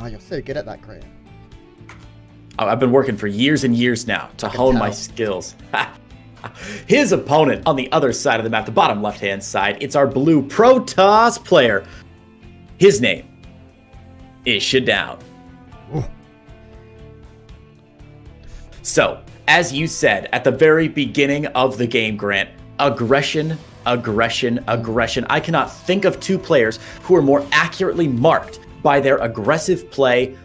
Oh, you're so good at that, Grant. Oh, I've been working for years and years now to hone my skills. His opponent on the other side of the map, the bottom left-hand side, it's our blue Protoss player. His name is ShaDoWn. Ooh. So, as you said at the very beginning of the game, Grant, aggression, aggression, aggression. I cannot think of two players who are more accurately marked by their aggressive play,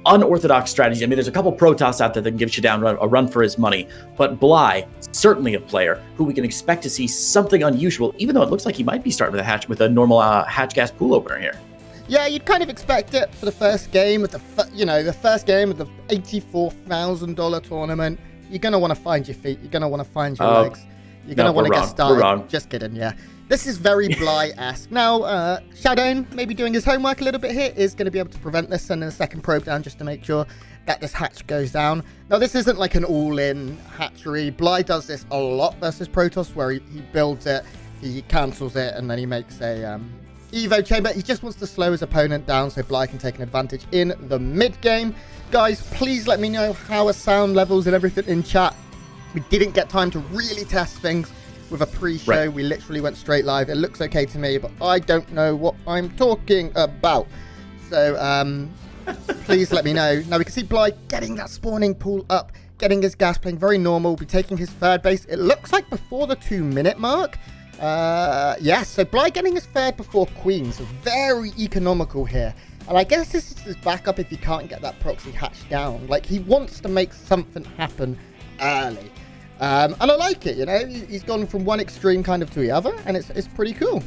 unorthodox strategy. I mean, there's a couple Protoss out there that can give ShaDoWn a run for his money, but Bly, certainly a player who we can expect to see something unusual, even though it looks like he might be starting with a normal hatch gas pool opener here. Yeah, you'd kind of expect it for the first game of the first game of the $84,000 tournament. You're gonna want to find your feet. You're gonna want to find your legs. You're gonna want to get started. We're wrong. Just kidding. Yeah. This is very Bly-esque. Now, ShaDoWn, maybe doing his homework a little bit here, is going to be able to prevent this, sending a second probe down just to make sure that this hatch goes down. Now, this isn't like an all-in hatchery. Bly does this a lot versus Protoss, where he builds it, he cancels it, and then he makes a Evo chamber. He just wants to slow his opponent down so Bly can take an advantage in the mid-game. Guys, please let me know how are sound levels and everything in chat. We didn't get time to really test things with a pre-show. Right. We literally went straight live. It looks okay to me, but I don't know what I'm talking about. So please let me know. Now we can see Bly getting that spawning pool up, getting his gas, playing very normal. We'll be taking his third base. It looks like before the 2-minute mark. Yes, so Bly getting his third before Queen. So very economical here. And I guess this is his backup if he can't get that proxy hatch down. Like, he wants to make something happen early. And I like it, you know, he's gone from one extreme kind of to the other, and it's pretty cool.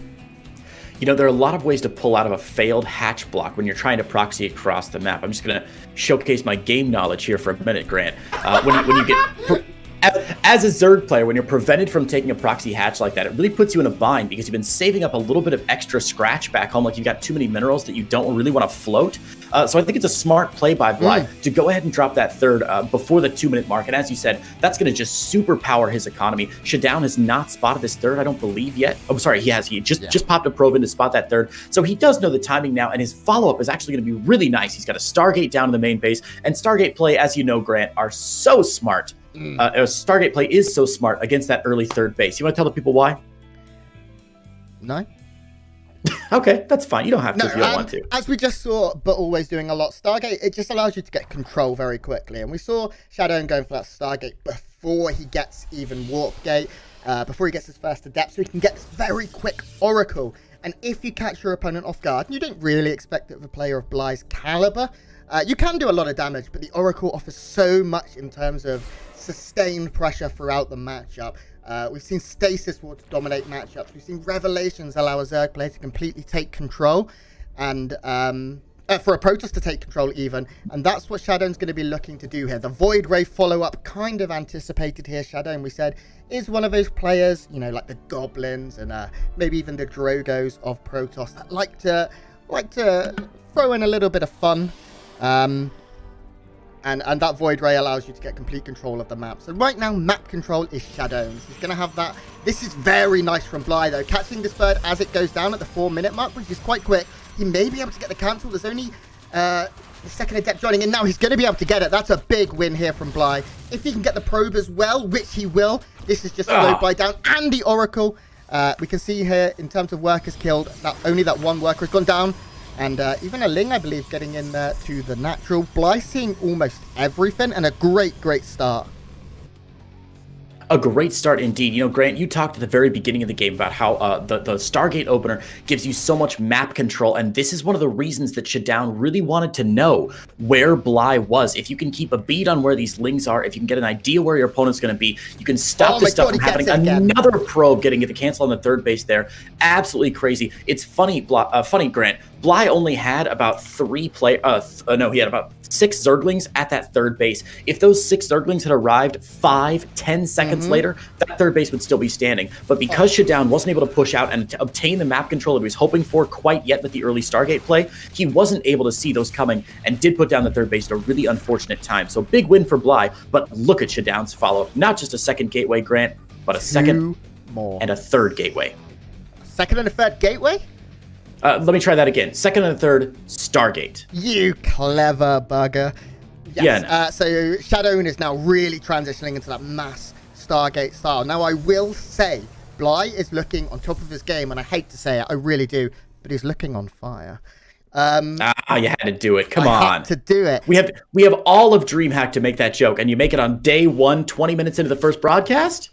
You know, there are a lot of ways to pull out of a failed hatch block when you're trying to proxy across the map. I'm just going to showcase my game knowledge here for a minute, Grant. When you get... As a Zerg player, when you're prevented from taking a proxy hatch like that, it really puts you in a bind because you've been saving up a little bit of extra scratch back home, like you've got too many minerals that you don't really want to float. So I think it's a smart play by Bly to go ahead and drop that third before the 2-minute mark. And as you said, that's going to just superpower his economy. ShaDoWn has not spotted this third, I don't believe yet. Oh, sorry, he has. He just popped a probe in to spot that third. So he does know the timing now, and his follow-up is actually going to be really nice. He's got a Stargate down in the main base, and Stargate play, as you know, Grant, are so smart. Stargate play is so smart against that early third base. You want to tell the people why? No. Okay, that's fine. You don't have to if you don't want to. As we just saw, but always doing a lot, Stargate, it just allows you to get control very quickly. And we saw ShaDoWn going for that Stargate before he gets even Warp Gate, before he gets his first Adept, so he can get this very quick Oracle. And if you catch your opponent off guard, and you don't really expect it of a player of Bly's caliber, you can do a lot of damage, but the Oracle offers so much in terms of sustained pressure throughout the matchup. We've seen Stasis Wards dominate matchups. We've seen Revelations allow a Zerg player to completely take control, and for a Protoss to take control even. And that's what ShaDoWn's going to be looking to do here. The Void Ray follow-up, kind of anticipated here. ShaDoWn, we said, is one of those players, you know, like the Goblins and maybe even the Drogos of Protoss that like to throw in a little bit of fun. And that Void Ray allows you to get complete control of the map. So right now, map control is ShaDoWn's. He's going to have that. This is very nice from Bly, though. Catching this bird as it goes down at the 4-minute mark, which is quite quick. He may be able to get the cancel. There's only the second Adept joining in now. He's going to be able to get it. That's a big win here from Bly. If he can get the probe as well, which he will, this is just slowed Bly down. And the Oracle. We can see here, in terms of workers killed, that only that one worker has gone down. And even a Ling, I believe, getting in there to the natural. Bly seeing almost everything, and a great, great start. A great start indeed. You know, Grant, you talked at the very beginning of the game about how the Stargate opener gives you so much map control, and this is one of the reasons that ShaDoWn really wanted to know where Bly was. If you can keep a bead on where these Lings are, if you can get an idea where your opponent's going to be, you can stop this stuff from happening. Another probe getting the cancel on the third base there. Absolutely crazy. It's funny, Grant. Bly only had about 3 no, he had about 6 Zerglings at that third base. If those 6 Zerglings had arrived 5-10 seconds later, that third base would still be standing. But because ShaDoWn wasn't able to push out and to obtain the map control that he was hoping for quite yet with the early Stargate play, he wasn't able to see those coming and did put down the third base at a really unfortunate time. So big win for Bly, but look at ShaDoWn's follow-up. Not just a second gateway, Grant, but a second and a third gateway. Second and a third gateway? Let me try that again. Second and third, Stargate. You clever bugger. Yes. Yeah. So ShaDoWn is now really transitioning into that mass Stargate style. Now, I will say, Bly is looking on top of his game, and I hate to say it, I really do, but he's looking on fire. You had to do it. Come on. I had to do it. We have all of DreamHack to make that joke, and you make it on day 1, 20 minutes into the first broadcast?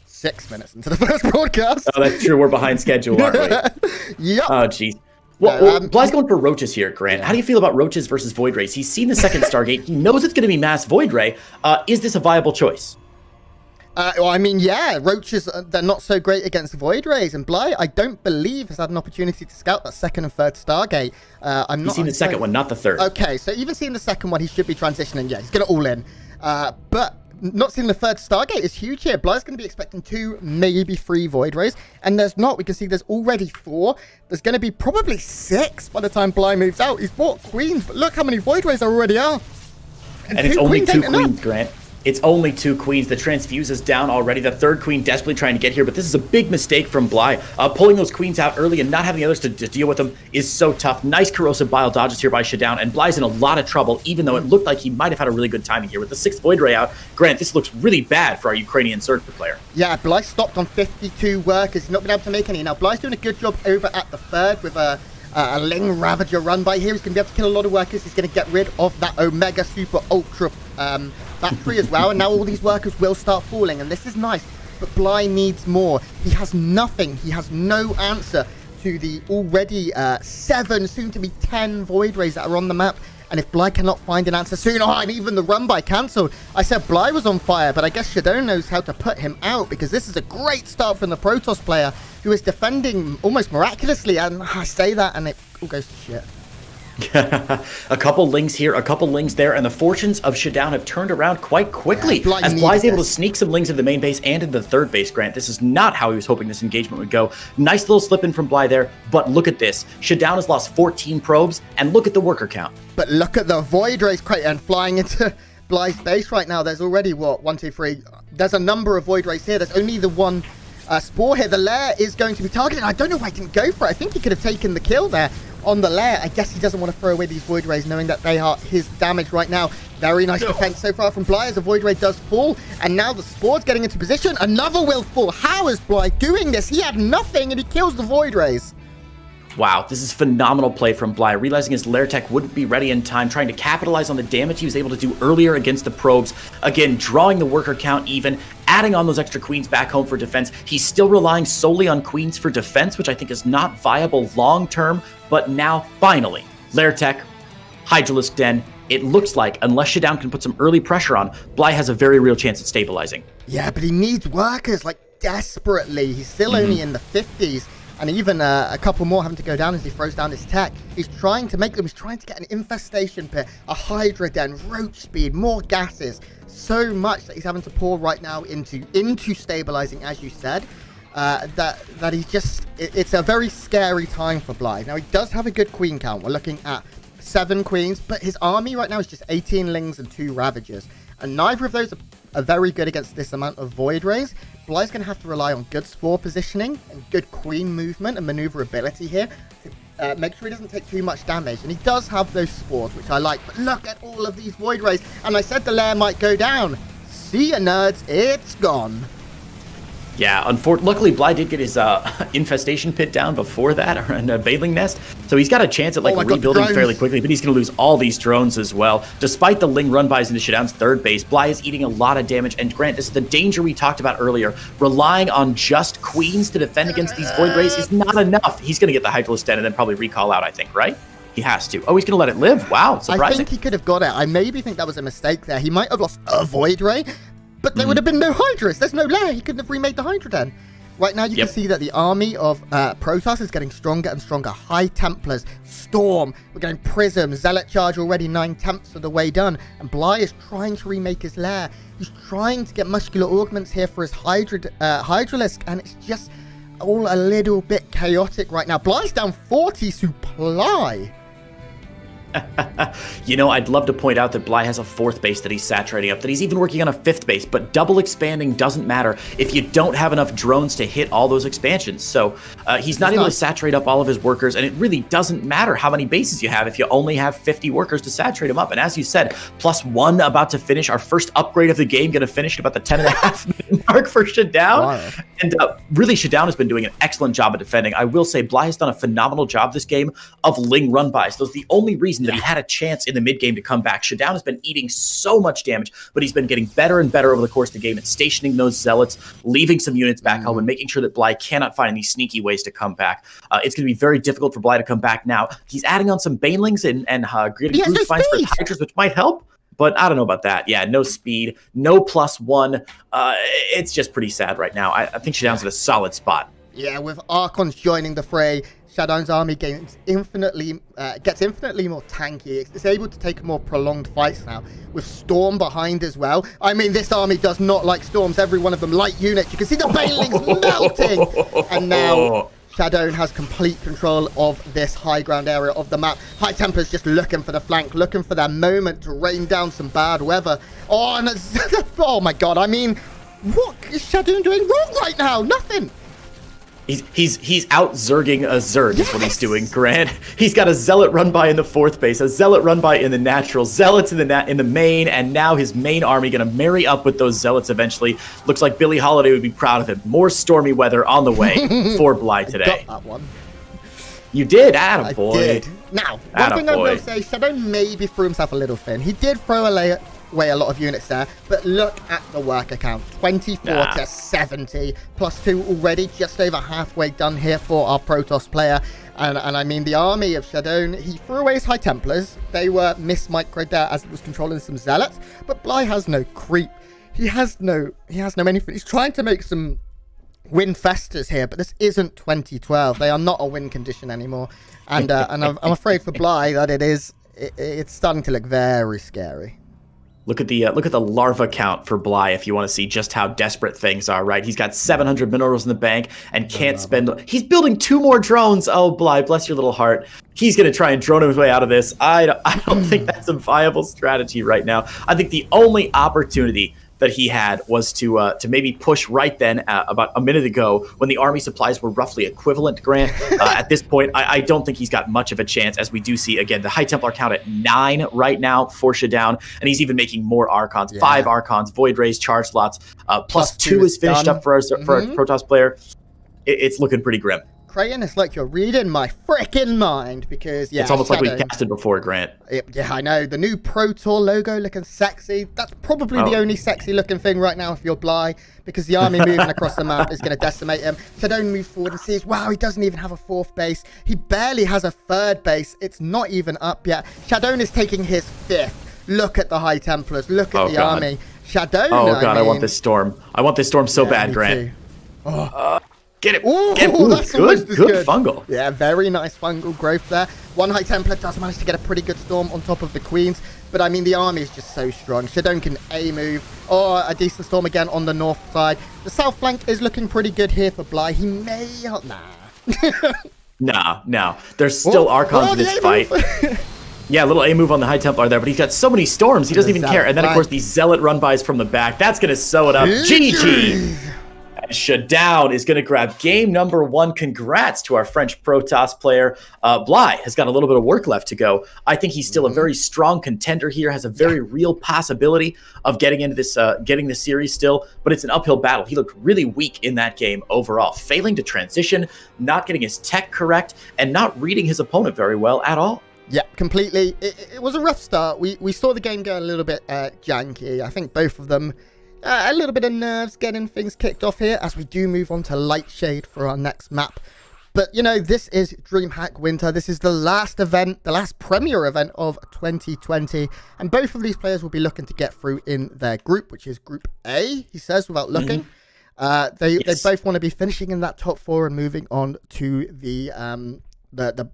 6 minutes into the first broadcast. Oh, that's true. We're behind schedule, aren't we? Yep. Oh, jeez. Well, Bly's going for Roaches here, Grant. How do you feel about Roaches versus Void Rays? He's seen the second Stargate. He knows it's going to be Mass Void Ray. Is this a viable choice? Well, I mean, yeah, Roaches, they're not so great against Void Rays, and Bly, I don't believe, has had an opportunity to scout that second and third Stargate. He's seen the second one, not the third. Okay, so even seeing the second one, he should be transitioning. Yeah, he's going to all in. But not seeing the third Stargate is huge here. Bly's going to be expecting 2, maybe 3 Void Rays, and there's not. We can see there's already 4. There's going to be probably 6 by the time Bly moves out. He's bought Queens, but look how many Void Rays there already are. And it's only 2 Queens, Grant. It's only 2 Queens. The Transfuse is down already. The third Queen desperately trying to get here, but this is a big mistake from Bly. Pulling those Queens out early and not having the others to deal with them is so tough. Nice Corrosive Bile dodges here by ShaDoWn, and Bly's in a lot of trouble, even though it looked like he might have had a really good timing here. With the 6th Void Ray out, Grant, this looks really bad for our Ukrainian Surfer player. Yeah, Bly stopped on 52 workers. He's not been able to make any. Now, Bly's doing a good job over at the third with a Ling Ravager run by here. He's going to be able to kill a lot of workers. He's going to get rid of that Omega Super Ultra battery as well, and now all these workers will start falling, and this is nice, but Bly needs more. He has nothing. He has no answer to the already 7, soon to be 10 Void Rays that are on the map, and if Bly cannot find an answer soon, and even the run by cancelled. I said Bly was on fire, but I guess ShaDoWn knows how to put him out, because this is a great start from the Protoss player, who is defending almost miraculously, and I say that, and it all goes to shit. A couple Lings here, a couple Lings there, and the fortunes of ShaDoWn have turned around quite quickly. Yeah, as Bly's able to sneak some Lings into the main base and into the third base, Grant. This is not how he was hoping this engagement would go. Nice little slip in from Bly there, but look at this. ShaDoWn has lost 14 probes, and look at the worker count. But look at the Void Rays crate and flying into Bly's base right now. There's already, what, 1, 2, 3. There's a number of Void Rays here. There's only the one Spore here. The lair is going to be targeted. I don't know why he didn't go for it. I think he could have taken the kill there on the lair. I guess he doesn't want to throw away these Void Rays, knowing that they are his damage right now. Very nice defense so far from Bly as the Void Ray does fall. And now the Spore's getting into position. Another will fall. How is Bly doing this? He had nothing and he kills the Void Rays. Wow, this is phenomenal play from Bly, realizing his lair tech wouldn't be ready in time, trying to capitalize on the damage he was able to do earlier against the probes. Again, drawing the worker count even, adding on those extra Queens back home for defense. He's still relying solely on Queens for defense, which I think is not viable long-term, but now, finally, lair tech, Hydralisk Den, it looks like, unless ShaDoWn can put some early pressure on, Bly has a very real chance at stabilizing. Yeah, but he needs workers, like, desperately. He's still only in the 50s. And even a couple more having to go down as he throws down his tech. He's trying to make them. He's trying to get an infestation pit, a Hydra Den, roach speed, more gases. So much that he's having to pour right now into stabilizing, as you said. That he's just... It's a very scary time for Bly. Now, he does have a good Queen count. We're looking at 7 Queens. But his army right now is just 18 Lings and 2 Ravagers. And neither of those are very good against this amount of Void Rays. Bly's going to have to rely on good Spore positioning and good Queen movement and maneuverability here to make sure he doesn't take too much damage. And he does have those Spores, which I like. But look at all of these Void Rays. And I said the lair might go down. See ya, nerds. It's gone. Yeah, luckily Bly did get his infestation pit down before that, and a bathing nest, so he's got a chance at rebuilding fairly quickly, but he's going to lose all these drones as well. Despite the Ling run-bys into ShaDoWn's third base, Bly is eating a lot of damage, and Grant, this is the danger we talked about earlier. Relying on just Queens to defend against these Void Rays is not enough. He's going to get the Hydralisk Den and then probably recall out, I think, right? He has to. Oh, he's going to let it live. Wow, surprising. I think he could have got it. I maybe think that was a mistake there. He might have lost a Void Ray, but there would have been no Hydras. There's no lair. He couldn't have remade the Hydra Den. Right now, you can see that the army of Protoss is getting stronger and stronger. High Templars, Storm, we're getting Prism, Zealot Charge already 9/10 of the way done. And Bly is trying to remake his lair. He's trying to get muscular augments here for his Hydralisk, and it's just all a little bit chaotic right now. Bly's down 40 supply. You know, I'd love to point out that Bly has a 4th base that he's saturating up, that he's even working on a 5th base, but double expanding doesn't matter if you don't have enough drones to hit all those expansions. So he's not able to saturate up all of his workers, and it really doesn't matter how many bases you have if you only have 50 workers to saturate them up. And as you said, +1 about to finish. Our first upgrade of the game going to finish at about the 10.5 minute mark for ShaDoWn. Wow. And really, ShaDoWn has been doing an excellent job of defending. I will say Bly has done a phenomenal job this game of Ling run-bys. Those are the only reason that he had a chance in the mid-game to come back. ShaDoWn has been eating so much damage, but he's been getting better and better over the course of the game at stationing those zealots, leaving some units back home, and making sure that Bly cannot find any sneaky ways to come back. It's going to be very difficult for Bly to come back now. He's adding on some banelings and getting boost finds for Hydras, which might help. But I don't know about that. Yeah, no speed, no +1. It's just pretty sad right now. I think ShaDoWn's at a solid spot. Yeah, with Archons joining the fray, ShaDoWn's army gets infinitely more tanky. It's able to take more prolonged fights now, with Storm behind as well. I mean, this army does not like Storms. Every one of them light units. You can see the banelings melting. And now ShaDoWn has complete control of this high ground area of the map. High Templars just looking for the flank, looking for that moment to rain down some bad weather. Oh, and oh my god, I mean, what is ShaDoWn doing wrong right now? Nothing. He's out zerging a zerg is what he's doing, Grant. He's got a zealot run by in the 4th base, a zealot run by in the natural, zealots in the main, and now his main army gonna marry up with those zealots eventually. Looks like Billie Holiday would be proud of him. More stormy weather on the way for Bly today. Got that one. You did, attaboy. I did. Now, one thing I will say, ShaDoWn maybe threw himself a little thin. He did throw away a lot of units there, but look at the worker count. 24 to 70, +2 already, just over halfway done here for our Protoss player. And I mean, the army of ShaDoWn, he threw away his High Templars. They were mismicroed there as it was controlling some zealots, but Bly has no creep. He has no anything. He's trying to make some win festers here, but this isn't 2012. They are not a win condition anymore. And I'm afraid for Bly that it's starting to look very scary. Look at the larva count for Bly if you want to see just how desperate things are, right? He's got 700 minerals in the bank and can't spend... He's building 2 more drones. Oh, Bly, bless your little heart. He's going to try and drone his way out of this. I don't think that's a viable strategy right now. I think the only opportunity that he had was to maybe push right then about a minute ago when the army supplies were roughly equivalent, Grant. At this point, I don't think he's got much of a chance, as we do see, again, the High Templar count at 9 right now for ShaDoWn, and he's even making more Archons, 5 Archons, Void Rays, Charge Slots, +2 is finished done. Up for our Protoss player. It's looking pretty grim. Crayon, it's like you're reading my freaking mind, because it's almost like we casted before, Grant. Yeah, I know. The new Pro Tour logo looking sexy. That's probably the only sexy looking thing right now if you're Bly, because the army moving across the map is going to decimate him. ShaDoWn moves forward and sees, wow, he doesn't even have a 4th base. He barely has a 3rd base. It's not even up yet. ShaDoWn is taking his 5th. Look at the High Templars. Look at the army. ShaDoWn, oh god, I want this storm. I want this storm so bad, Grant. Get it. Ooh, that's good fungal. Yeah, very nice fungal growth there. One High Templar does manage to get a pretty good storm on top of the Queens, but I mean, the army is just so strong. ShaDoWn can A-move, or a decent storm again on the north side. The south flank is looking pretty good here for Bly. He may... No. There's still Archons in this fight. Yeah, a little A-move on the High Templar there, but he's got so many storms, he doesn't even care. And then, of course, these Zealot run-bys from the back. That's going to sew it up. GG! ShaDoWn is going to grab game number 1. Congrats to our French Protoss player. Bly has got a little bit of work left to go. I think he's still a very strong contender here, has a very real possibility of getting into this, getting the series still, but it's an uphill battle. He looked really weak in that game overall, failing to transition, not getting his tech correct, and not reading his opponent very well at all. Yeah, completely. It was a rough start. We saw the game go a little bit janky. I think both of them... a little bit of nerves getting things kicked off here as we do move on to Lightshade for our next map. But, you know, this is DreamHack Winter. This is the last event, the last premier event of 2020. And both of these players will be looking to get through in their group, which is Group A, he says, without looking. They both want to be finishing in that top 4 and moving on to the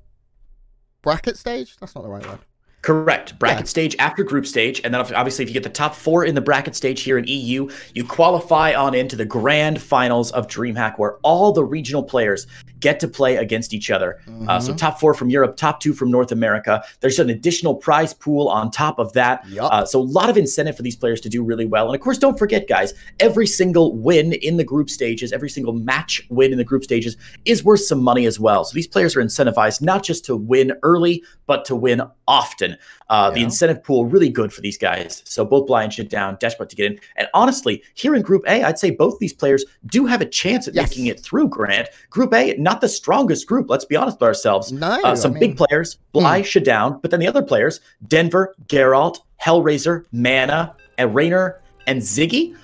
bracket stage. That's not the right word. Correct. Bracket stage after group stage. And then obviously if you get the top 4 in the bracket stage here in EU, you qualify on into the grand finals of DreamHack, where all the regional players get to play against each other. So top 4 from Europe, top 2 from North America. There's an additional prize pool on top of that. So a lot of incentive for these players to do really well. And of course, don't forget, guys, every single win in the group stages, every single match win in the group stages is worth some money as well. So these players are incentivized not just to win early, but to win often. The incentive pool, really good for these guys. So both Bly and ShaDoWn, desperate to get in. And honestly, here in Group A, I'd say both these players do have a chance at making it through, Grant. Group A, not the strongest group, let's be honest with ourselves. Some big players, Bly, ShaDoWn, but then the other players, Denver, Geralt, Hellraiser, Mana, and Raynor, and Ziggy.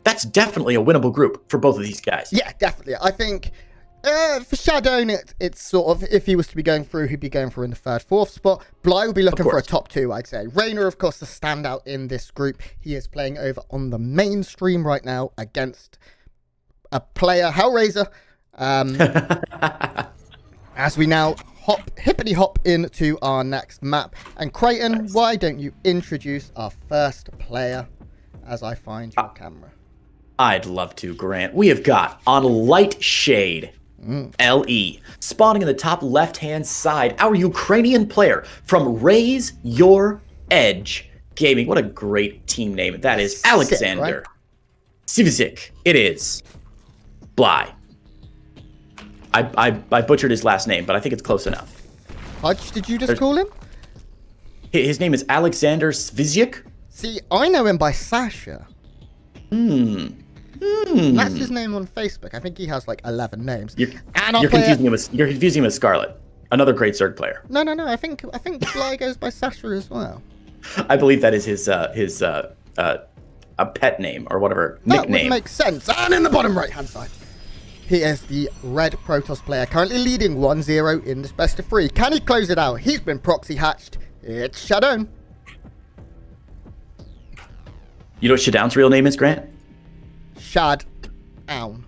That's definitely a winnable group for both of these guys. Yeah, definitely. I think for ShaDoWn, it's sort of, if he was to be going through, he'd be going through in the 3rd, 4th spot. Bly will be looking for a top 2, I'd say. Raynor, of course, the standout in this group. He is playing over on the main stream right now against a player, Hellraiser. As we now hippity hop into our next map. And Creighton, why don't you introduce our first player as I find your camera? I'd love to, Grant. We have got on Light Shade, LE, spawning in the top left-hand side, our Ukrainian player from Raise Your Edge Gaming. What a great team name. That is Alexander Sivizik. It is Bly. I butchered his last name, but I think it's close enough. Fudge, did you just call him? His name is Alexander Sviziuk. See, I know him by Sasha. That's his name on Facebook. I think he has like 11 names. You're confusing him with Scarlet, another great Zerg player. No. I think Bly goes by Sasha as well. I believe that is his a pet name or whatever nickname. That would make sense. And in the bottom right-hand side, he is the red Protoss player, currently leading 1-0 in this best of 3. Can he close it out? He's been proxy hatched. It's ShaDoWn. You know what ShaDoWn's real name is, Grant? ShaDoWn.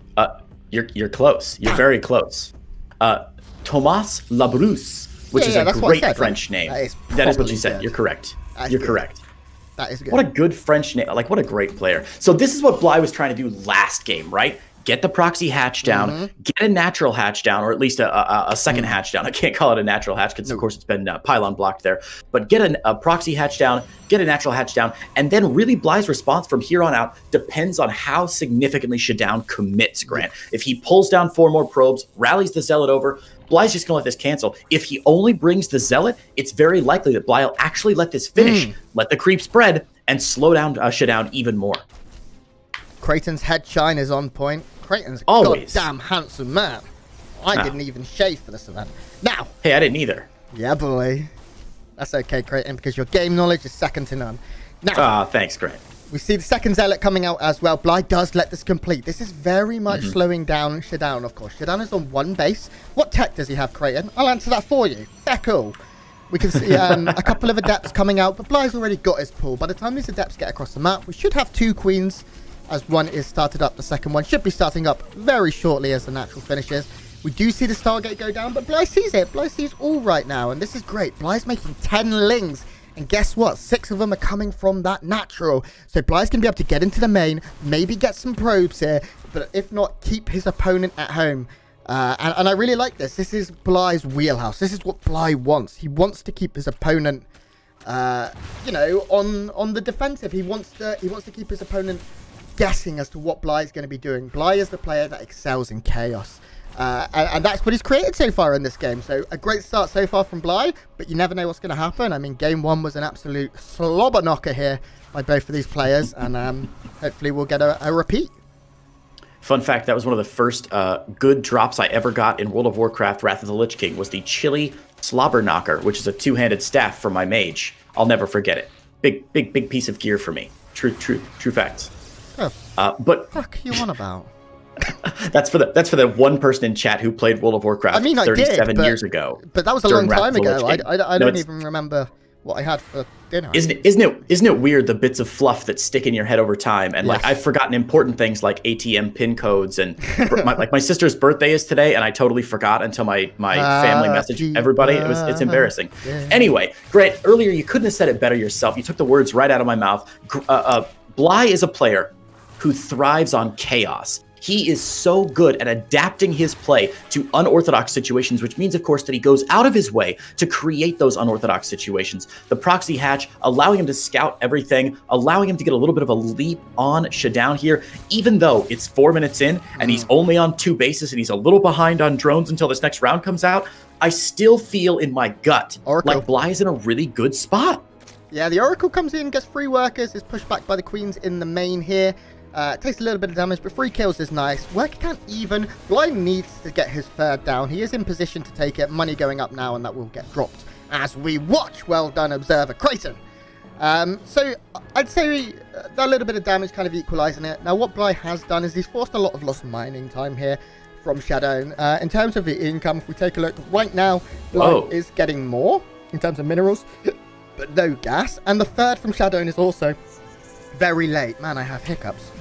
You're close. You're very close. Thomas Labrousse, which is a great French name. That is what you said. You're correct. You're correct. That is good. What a good French name. Like, what a great player. So this is what Bly was trying to do last game, right? Get the proxy hatch down, get a natural hatch down, or at least a second hatch down. I can't call it a natural hatch because, of course, it's been pylon blocked there. But get a proxy hatch down, get a natural hatch down, and then really Bly's response from here on out depends on how significantly ShaDoWn commits, Grant. If he pulls down 4 more probes, rallies the Zealot over, Bly's just going to let this cancel. If he only brings the Zealot, it's very likely that Bly will actually let this finish, let the creep spread, and slow down ShaDoWn even more. Creighton's head shine is on point. Creighton's a goddamn handsome man. I didn't even shave for this event. Now. Hey, I didn't either. Yeah, boy. That's okay, Creighton, because your game knowledge is second to none. Now. Thanks, Grant. We see the second Zealot coming out as well. Bly does let this complete. This is very much slowing down ShaDoWn, of course. ShaDoWn is on 1 base. What tech does he have, Creighton? I'll answer that for you. They're cool. We can see a couple of Adepts coming out, but Bly's already got his pull. By the time these Adepts get across the map, we should have 2 Queens, as one is started up. The second one should be starting up very shortly as the natural finishes. We do see the Stargate go down, but Bly sees it. Bly sees all right now, and this is great. Bly's making 10 lings, and guess what? 6 of them are coming from that natural. So Bly's going to be able to get into the main, maybe get some probes here, but if not, keep his opponent at home. And I really like this. This is Bly's wheelhouse. This is what Bly wants. He wants to keep his opponent, you know, on the defensive. He wants to keep his opponent guessing as to what Bly is going to be doing. Bly is the player that excels in chaos. And that's what he's created so far in this game. So a great start so far from Bly, but you never know what's going to happen. I mean, game 1 was an absolute slobber knocker here by both of these players, and hopefully we'll get a repeat. Fun fact, that was one of the first good drops I ever got in World of Warcraft Wrath of the Lich King, was the Chili Slobber Knocker, which is a 2-handed staff for my mage. I'll never forget it. Big piece of gear for me. True facts. But fuck you on about? that's for the one person in chat who played World of Warcraft 37 years ago. But that was a long time ago. I don't even remember what I had for dinner. Isn't it weird, the bits of fluff that stick in your head over time? And like, I've forgotten important things like ATM pin codes, and my sister's birthday is today, and I totally forgot until my family messaged everybody. It's embarrassing. Yeah. Anyway, Grant, earlier you couldn't have said it better yourself. You took the words right out of my mouth. Bly is a player who thrives on chaos. He is so good at adapting his play to unorthodox situations, which means, of course, that he goes out of his way to create those unorthodox situations. The proxy hatch, allowing him to scout everything, allowing him to get a little bit of a leap on ShaDoWn here, even though it's 4 minutes in and he's only on 2 bases and he's a little behind on drones until this next round comes out. I still feel in my gut like Bly is in a really good spot. Yeah, the Oracle comes in, gets 3 workers, is pushed back by the Queens in the main here. Takes a little bit of damage, but 3 kills is nice. Worker can't even. Bly needs to get his 3rd down. He is in position to take it. Money going up now, and that will get dropped as we watch. Well done, Observer Creighton. So I'd say a little bit of damage kind of equalizing it. Now, what Bly has done is he's forced a lot of lost mining time here from ShaDoWn. In terms of the income, if we take a look right now, Bly is getting more in terms of minerals, but no gas. And the 3rd from ShaDoWn is also very late. Man, I have hiccups.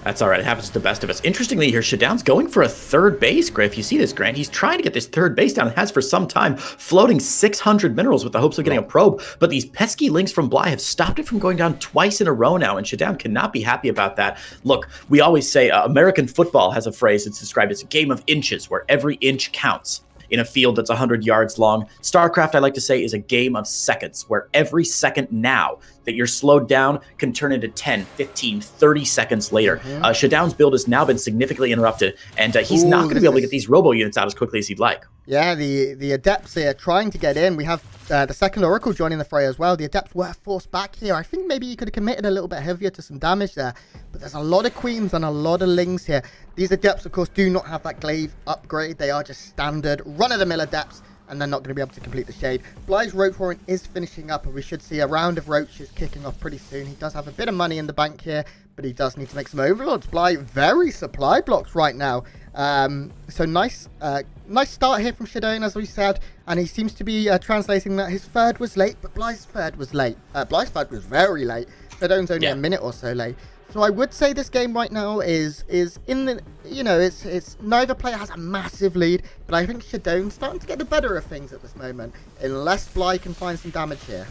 That's all right. It happens to the best of us. Interestingly here, ShaDoWn's going for a 3rd base, Gray. If you see this, Grant, he's trying to get this 3rd base down. It has for some time, floating 600 minerals with the hopes of getting a probe. But these pesky links from Bly have stopped it from going down twice in a row now, and ShaDoWn cannot be happy about that. Look, we always say American football has a phrase that's described as a game of inches, where every inch counts. In a field that's 100 yards long. StarCraft, I like to say, is a game of seconds, where every second now that you're slowed down can turn into 10, 15, 30 seconds later. ShaDoWn's build has now been significantly interrupted, and he's not going to be able to get these robo units out as quickly as he'd like. Yeah, the Adepts here trying to get in. We have the 2nd Oracle joining the fray as well. The Adepts were forced back here. I think maybe you could have committed a little bit heavier to some damage there. But there's a lot of Queens and a lot of Lings here. These Adepts, of course, do not have that glaive upgrade. They are just standard run-of-the-mill Adepts, and they're not going to be able to complete the shade. Bly's Roach Warren is finishing up, and we should see a round of Roaches kicking off pretty soon. He does have a bit of money in the bank here, but he does need to make some Overlords. Bly very supply blocks right now. So nice start here from ShaDoWn, as we said, and he seems to be translating that his 3rd was late, but Bly's 3rd was late. Bly's 3rd was very late. ShaDoWn's only a minute or so late. So I would say this game right now is in the, you know, it's neither player has a massive lead, but I think ShaDoWn's starting to get the better of things at this moment, unless Bly can find some damage here.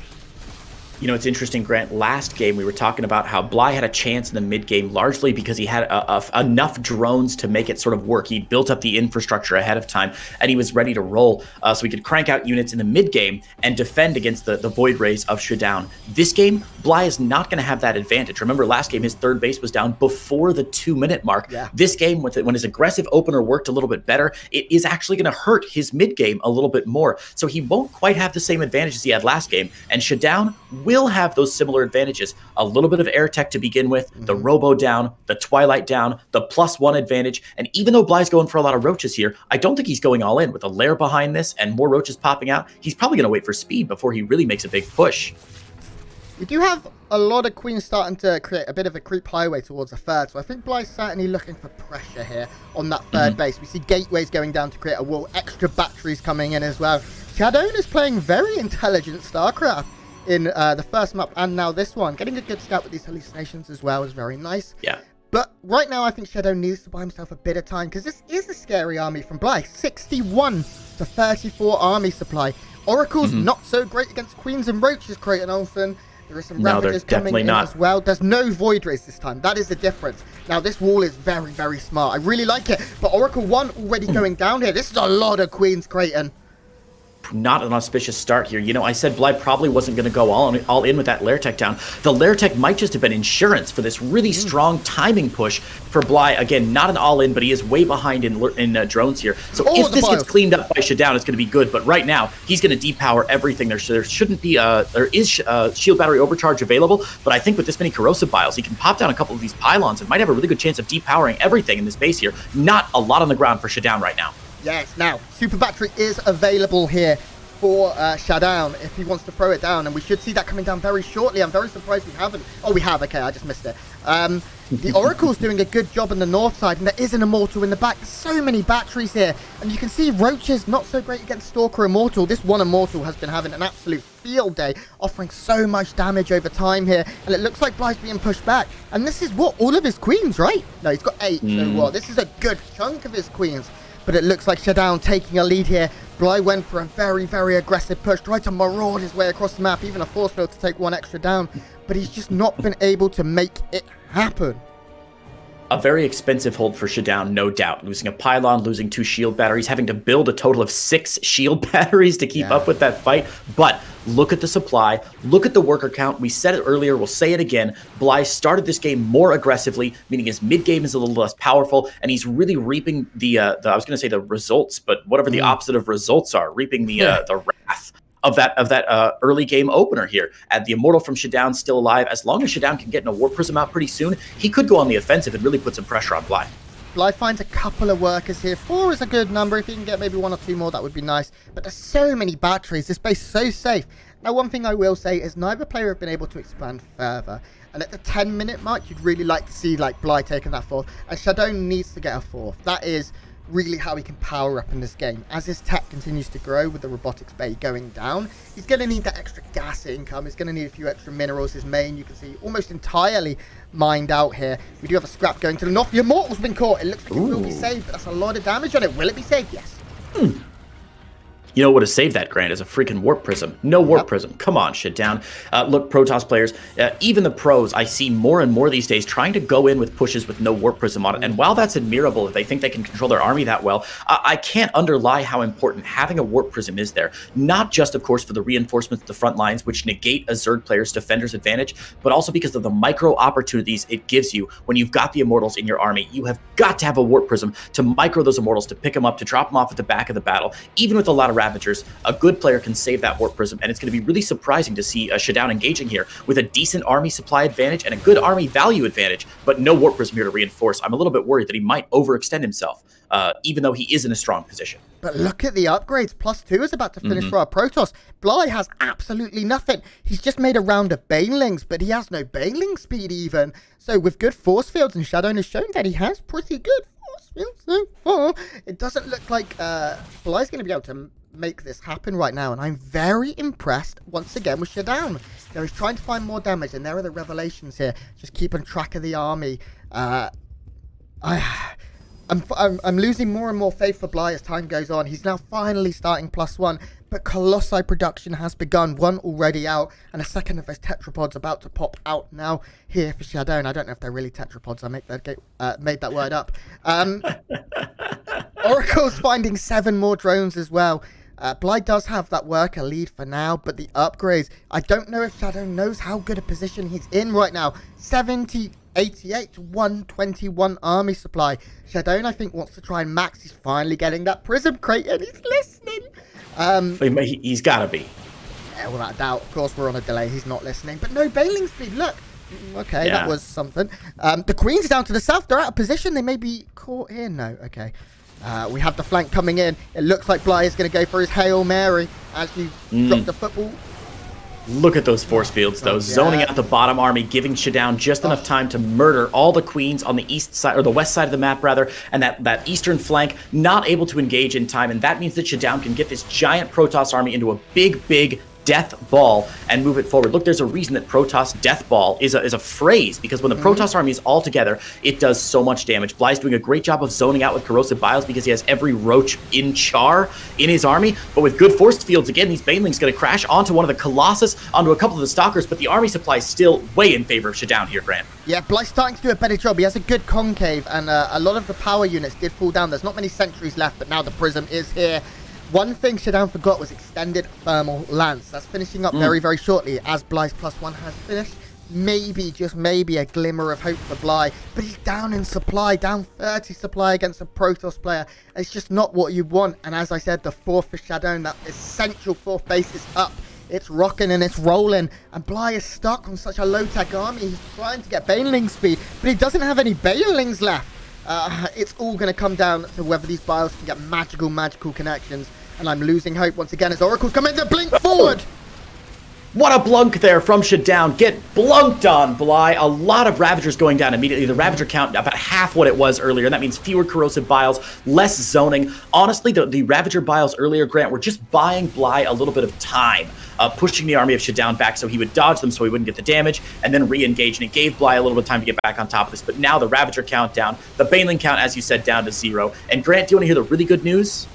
You know, it's interesting, Grant. Last game, we were talking about how Bly had a chance in the mid-game, largely because he had enough drones to make it sort of work. He built up the infrastructure ahead of time, and he was ready to roll, so he could crank out units in the mid-game and defend against the Void Rays of ShaDoWn. This game, Bly is not going to have that advantage. Remember, last game, his 3rd base was down before the 2-minute mark. Yeah. This game, when his aggressive opener worked a little bit better, it is actually going to hurt his mid-game a little bit more. So he won't quite have the same advantage as he had last game, and ShaDoWn will have those similar advantages. A little bit of air tech to begin with, the robo down, the twilight down, the +1 advantage, and even though Bly's going for a lot of roaches here, I don't think he's going all in. With a lair behind this and more roaches popping out, he's probably going to wait for speed before he really makes a big push. We do have a lot of Queens starting to create a bit of a creep highway towards a 3rd, so I think Bly's certainly looking for pressure here on that 3rd base. We see gateways going down to create a wall, extra batteries coming in as well. ShaDoWn is playing very intelligent StarCraft in the 1st map and now this one. Getting a good scout with these hallucinations as well is very nice. Yeah. But right now I think ShaDoWn needs to buy himself a bit of time, because this is a scary army from Bly. 61 to 34 army supply. Oracle's not so great against Queens and Roaches, Creighton Olsen. There are some Ravages coming in as well. There's no Void Rays this time. That is the difference. Now, this wall is very, very smart. I really like it. But Oracle 1 already going down here. This is a lot of Queens, Creighton. Not an auspicious start here. You know, I said Bly probably wasn't going to go all in with that lair tech down. The lair tech might just have been insurance for this really strong timing push for Bly. Again, not an all in, but he is way behind in drones here. So if this gets cleaned up by ShaDoWn, it's going to be good. But right now, he's going to depower everything. There shouldn't be there is shield battery overcharge available, but I think with this many corrosive biles, he can pop down a couple of these pylons and might have a really good chance of depowering everything in this base here. Not a lot on the ground for ShaDoWn right now. Yes, now, Super Battery is available here for ShaDoWn if he wants to throw it down, and we should see that coming down very shortly. I'm very surprised we haven't. Oh, we have. Okay, I just missed it. The Oracle's doing a good job on the north side, and there is an Immortal in the back. There's so many batteries here, and you can see Roaches not so great against Stalker Immortal. This one Immortal has been having an absolute field day, offering so much damage over time here, and it looks like Bly's being pushed back. And this is what, all of his Queens, right? No, he's got 8, so what? This is a good chunk of his Queens. But it looks like ShaDoWn taking a lead here. Bly went for a very, very aggressive push, tried to maraud his way across the map, even a force field to take 1 extra down. But he's just not been able to make it happen. A very expensive hold for ShaDoWn, no doubt. Losing a pylon, losing 2 shield batteries, having to build a total of 6 shield batteries to keep up with that fight. But look at the supply, look at the worker count. We said it earlier, we'll say it again. Bly started this game more aggressively, meaning his mid game is a little less powerful, and he's really reaping the I was going to say the results, but whatever the opposite of results are, reaping the wrath of that early game opener here. The Immortal from ShaDoWn still alive. As long as ShaDoWn can get in a Warp Prism out pretty soon, he could go on the offensive and really put some pressure on Bly. Bly finds a couple of workers here. 4 is a good number. If he can get maybe 1 or 2 more, that would be nice. But there's so many batteries. This base is so safe. Now, one thing I will say is neither player have been able to expand further. And at the 10-minute mark, you'd really like to see like Bly taking that 4th. And ShaDoWn needs to get a 4th. That is really how he can power up in this game. As his tech continues to grow with the robotics bay going down, he's going to need that extra gas income. He's going to need a few extra minerals. His main, you can see, almost entirely mined out here. We do have a scrap going to the north. The Immortal's been caught. It looks like it will be saved, but that's a lot of damage on it. Will it be saved? Yes. You know what would have saved that, Grant, is a freaking Warp Prism. No Warp Prism. Come on, ShaDoWn. Look, Protoss players, even the pros, I see more and more these days trying to go in with pushes with no Warp Prism on it. And while that's admirable, if they think they can control their army that well, I can't underlie how important having a Warp Prism is there. Not just, of course, for the reinforcements at the front lines, which negate a Zerg player's defender's advantage, but also because of the micro opportunities it gives you when you've got the Immortals in your army. You have got to have a Warp Prism to micro those Immortals, to pick them up, to drop them off at the back of the battle. Even with a lot of Ravagers, a good player can save that Warp Prism, and it's going to be really surprising to see ShaDoWn engaging here with a decent army supply advantage and a good army value advantage, but no Warp Prism here to reinforce. I'm a little bit worried that he might overextend himself, even though he is in a strong position. But look at the upgrades. +2 is about to finish for our Protoss. Bly has absolutely nothing. He's just made a round of Banelings, but he has no Baneling speed even. So with good force fields, and ShaDoWn has shown that he has pretty good force fields so far, it doesn't look like Bly's going to be able to make this happen right now, and I'm very impressed once again with ShaDoWn. He's trying to find more damage, and there are the revelations here, just keeping track of the army. I'm losing more and more faith for Bly as time goes on. He's now finally starting +1, but Colossi production has begun. 1 already out, and a second of those tetrapods about to pop out now here for ShaDoWn. I don't know if they're really tetrapods. I made that word up. Oracle's finding 7 more drones as well. Bly does have that worker lead for now, but the upgrades, I don't know if ShaDoWn knows how good a position he's in right now. 88 to 121 army supply. ShaDoWn, I think, wants to try and max. He's finally getting that Prism crate, and he's listening. He's got to be. Yeah, without a doubt. Of course, we're on a delay. He's not listening. But no Baneling speed. Look. Okay, that was something. The Queen's down to the south. They're out of position. They may be caught here. No, okay. We have the flank coming in. It looks like Bly is going to go for his Hail Mary as you drop the football. Look at those force fields, though. Zoning out the bottom army, giving ShaDoWn just enough time to murder all the queens on the east side, or the west side of the map, rather, and that eastern flank not able to engage in time. And that means that ShaDoWn can get this giant Protoss army into a big death ball and move it forward. Look, there's a reason that Protoss death ball is a phrase, because when the Protoss army is all together, it does so much damage. Bly's doing a great job of zoning out with corrosive biles because he has every roach in char in his army, but with good force fields, again, these Banelings going to crash onto one of the Colossus, onto a couple of the Stalkers, but the army supply is still way in favor of ShaDoWn here, Grant. Yeah, Bly's starting to do a better job. He has a good concave, and a lot of the power units did fall down. There's not many sentries left, but now the Prism is here. One thing ShaDoWn forgot was extended thermal lance. That's finishing up very shortly as Bly's +1 has finished. Maybe, just maybe, a glimmer of hope for Bly, but he's down in supply, down 30 supply against a Protoss player. It's just not what you want, and as I said, the 4th for ShaDoWn, that essential 4th base is up. It's rocking and it's rolling, and Bly is stuck on such a low-tech army. He's trying to get Baneling speed, but he doesn't have any Banelings left. It's all going to come down to whether these biles can get magical connections. And I'm losing hope once again as Oracle's come in to blink forward. What a blunk there from ShaDoWn. Get blunked on, Bly. A lot of Ravagers going down immediately. The Ravager count about half what it was earlier. And that means fewer corrosive biles, less zoning. Honestly, the Ravager biles earlier, Grant, were just buying Bly a little bit of time, pushing the army of ShaDoWn back so he would dodge them so he wouldn't get the damage, and then re-engage. And it gave Bly a little bit of time to get back on top of this. But now the Ravager count down, the Baneling count, as you said, down to 0. And Grant, do you want to hear the really good news?